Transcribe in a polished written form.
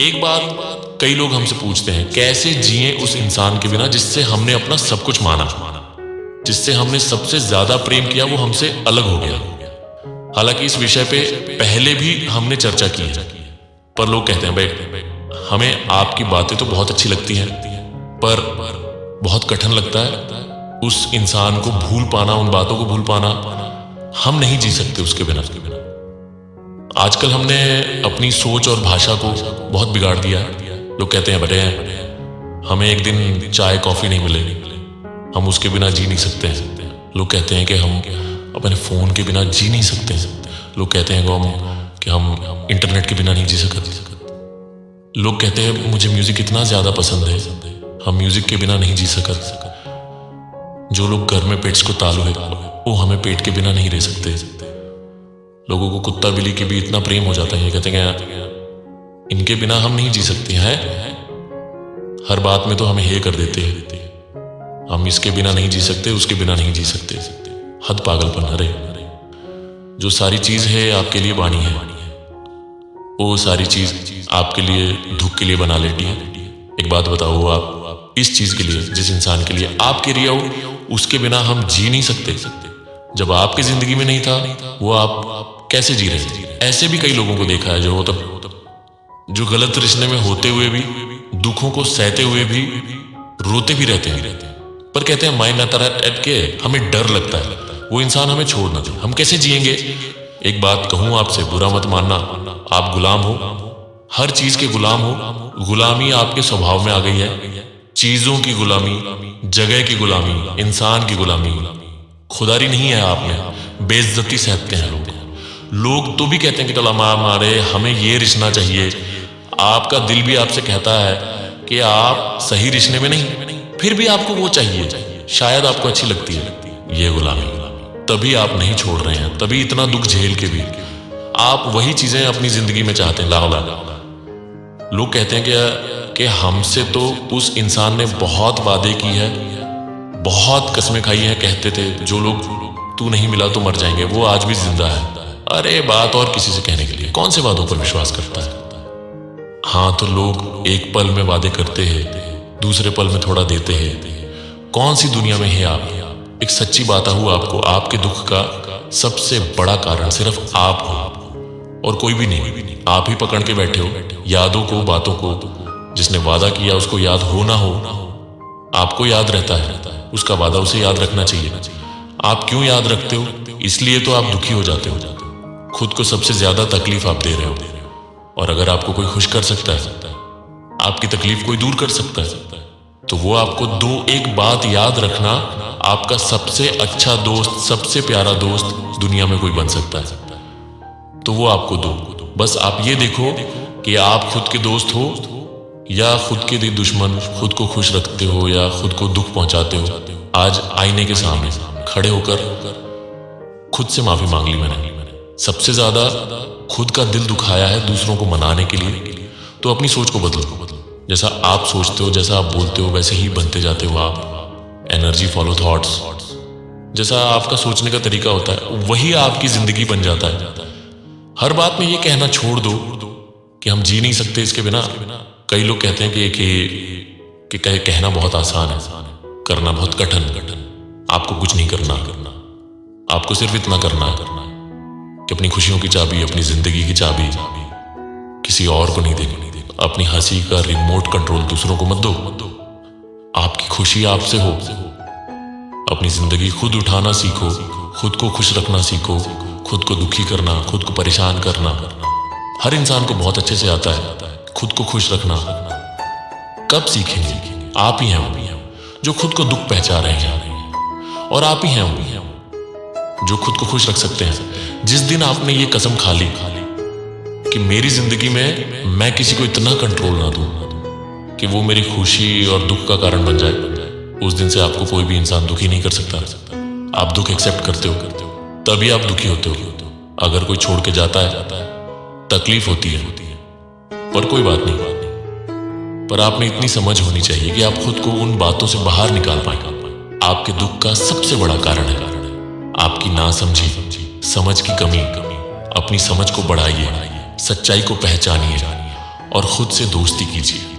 एक बात कई लोग हमसे पूछते हैं, कैसे जिए उस इंसान के बिना जिससे हमने अपना सब कुछ माना, जिससे हमने सबसे ज्यादा प्रेम किया, वो हमसे अलग हो गया। हालांकि इस विषय पे पहले भी हमने चर्चा की है, पर लोग कहते हैं भाई हमें आपकी बातें तो बहुत अच्छी लगती हैं, पर बहुत कठिन लगता है उस इंसान को भूल पाना, उन बातों को भूल पाना। हम नहीं जी सकते उसके बिना। आजकल हमने अपनी सोच और भाषा को बहुत बिगाड़ दिया है। लोग कहते हैं बेटे हमें एक दिन चाय कॉफी नहीं मिले, हम उसके बिना जी नहीं सकते हैं। लोग कहते हैं कि हम अपने फोन के बिना जी नहीं सकते हैं। लोग कहते हैं कि हम इंटरनेट के बिना नहीं जी सकते। लोग कहते हैं मुझे म्यूजिक इतना ज्यादा पसंद है, हम म्यूजिक के बिना नहीं जी सकते। जो लोग घर में पेट्स को तालू है वो हमें पेट के बिना नहीं रह सकते। लोगों को कुत्ता बिल्ली के भी इतना प्रेम हो जाता है, ये कहते हैं इनके बिना हम नहीं जी सकते हैं। हर बात में तो हमें हे कर देते हैं, हम इसके बिना नहीं जी सकते, उसके बिना नहीं जी सकते। हद पागलपन। अरे जो सारी चीज है आपके लिए बानी है, वो सारी चीज आपके लिए दुख के लिए बना लेती है। एक बात बताओ, आप इस चीज के लिए, जिस इंसान के लिए आप के रिया हो, उसके बिना हम जी नहीं सकते। जब आपकी जिंदगी में नहीं था वो आप कैसे जी रहे? ऐसे भी कई लोगों को देखा है जो गलत रिश्ते में होते हुए भी, दुखों को सहते हुए भी रोते भी रहते हैं, पर कहते हैं माई नतारा एट के हमें डर लगता है वो इंसान हमें छोड़ ना दे। हम कैसे जिएंगे? एक बात कहूं आपसे, बुरा मत मानना, आप गुलाम हो, हर चीज के गुलाम हो। गुलामी आपके स्वभाव में आ गई है। चीजों की गुलामी, जगह की गुलामी, इंसान की गुलामी। खुदारी नहीं है आप में, बेइज्जती सहते हैं लोग तो भी कहते हैं कि चलो मारे हमें ये रिश्ता चाहिए। आपका दिल भी आपसे कहता है कि आप सही रिश्ते में नहीं, फिर भी आपको वो चाहिए, शायद आपको अच्छी लगती है ये गुलामी। तभी आप नहीं छोड़ रहे हैं, तभी इतना दुख झेल के भी आप वही चीजें अपनी जिंदगी में चाहते हैं। लोग कहते हैं कि हमसे तो उस इंसान ने बहुत वादे की है, बहुत कसमें खाई हैं। कहते थे जो लोग तू नहीं मिला तो मर जाएंगे, वो आज भी जिंदा है। अरे बात और किसी से कहने के लिए कौन से वादों पर विश्वास करता है? हाँ तो लोग एक पल में वादे करते हैं, दूसरे पल में थोड़ा देते हैं। कौन सी दुनिया में है आप? एक सच्ची बात हूं आपको, आपके दुख का सबसे बड़ा कारण सिर्फ आप हो और कोई भी नहीं। आप ही पकड़ के बैठे हो यादों को, बातों को। जिसने वादा किया उसको याद हो ना हो, आपको याद रहता है, उसका वादा उसे याद रखना चाहिए। आप क्यों याद रखते हो? इसलिए तो आप दुखी हो जाते हो, खुद को सबसे ज्यादा तकलीफ आप दे रहे हो। और अगर आपको कोई खुश कर सकता है, आपकी तकलीफ कोई दूर कर सकता है, तो वो आपको एक बात याद रखना, आपका सबसे अच्छा दोस्त, सबसे प्यारा दोस्त दुनिया में कोई बन सकता है तो वो आपको दो। बस आप ये देखो कि आप खुद के दोस्त हो या खुद के दुश्मन। खुद को खुश रखते हो या खुद को दुख पहुंचाते हो। आज आईने के सामने खड़े होकर खुद से माफी मांग ली मैंने। सबसे ज्यादा खुद का दिल दुखाया है दूसरों को मनाने के लिए, तो अपनी सोच को बदलो। जैसा आप सोचते हो, जैसा आप बोलते हो, वैसे ही बनते जाते हो आप। Energy follow thoughts. जैसा आपका सोचने का तरीका होता है वही आपकी जिंदगी बन जाता है। हर बात में ये कहना छोड़ दो कि हम जी नहीं सकते इसके बिना। कई लोग कहते हैं कि कहना बहुत आसान है, करना बहुत कठिन। आपको कुछ नहीं करना, आपको सिर्फ इतना करना है कि अपनी खुशियों की चाबी, अपनी जिंदगी की चाबी किसी और को नहीं देनी। अपनी हंसी का रिमोट कंट्रोल दूसरों को मत दो। आपकी खुशी आपसे हो। अपनी जिंदगी खुद उठाना सीखो, खुद को खुश रखना सीखो। खुद को दुखी करना, खुद को परेशान करना हर इंसान को बहुत अच्छे से आता है। खुद को खुश रखना कब सीखेंगे? आप ही हैं जो खुद को दुख पहचा रहे हैं, और आप ही हैं जो खुद को खुश रख सकते हैं। जिस दिन आपने ये कसम खा ली कि मेरी जिंदगी में मैं किसी को इतना कंट्रोल ना दूं कि वो मेरी खुशी और दुख का कारण बन जाए, उस दिन से आपको कोई भी इंसान दुखी नहीं कर सकता। आप दुख एक्सेप्ट करते हो तभी आप दुखी होते हो। अगर कोई छोड़ के जाता है तकलीफ होती है, पर कोई बात नहीं। पर आप में इतनी समझ होनी चाहिए कि आप खुद को उन बातों से बाहर निकाल पाए। आपके दुख का सबसे बड़ा कारण है आपकी नासमझी, समझ की कमी। अपनी समझ को बढ़ाइए, सच्चाई को पहचानिए और खुद से दोस्ती कीजिए।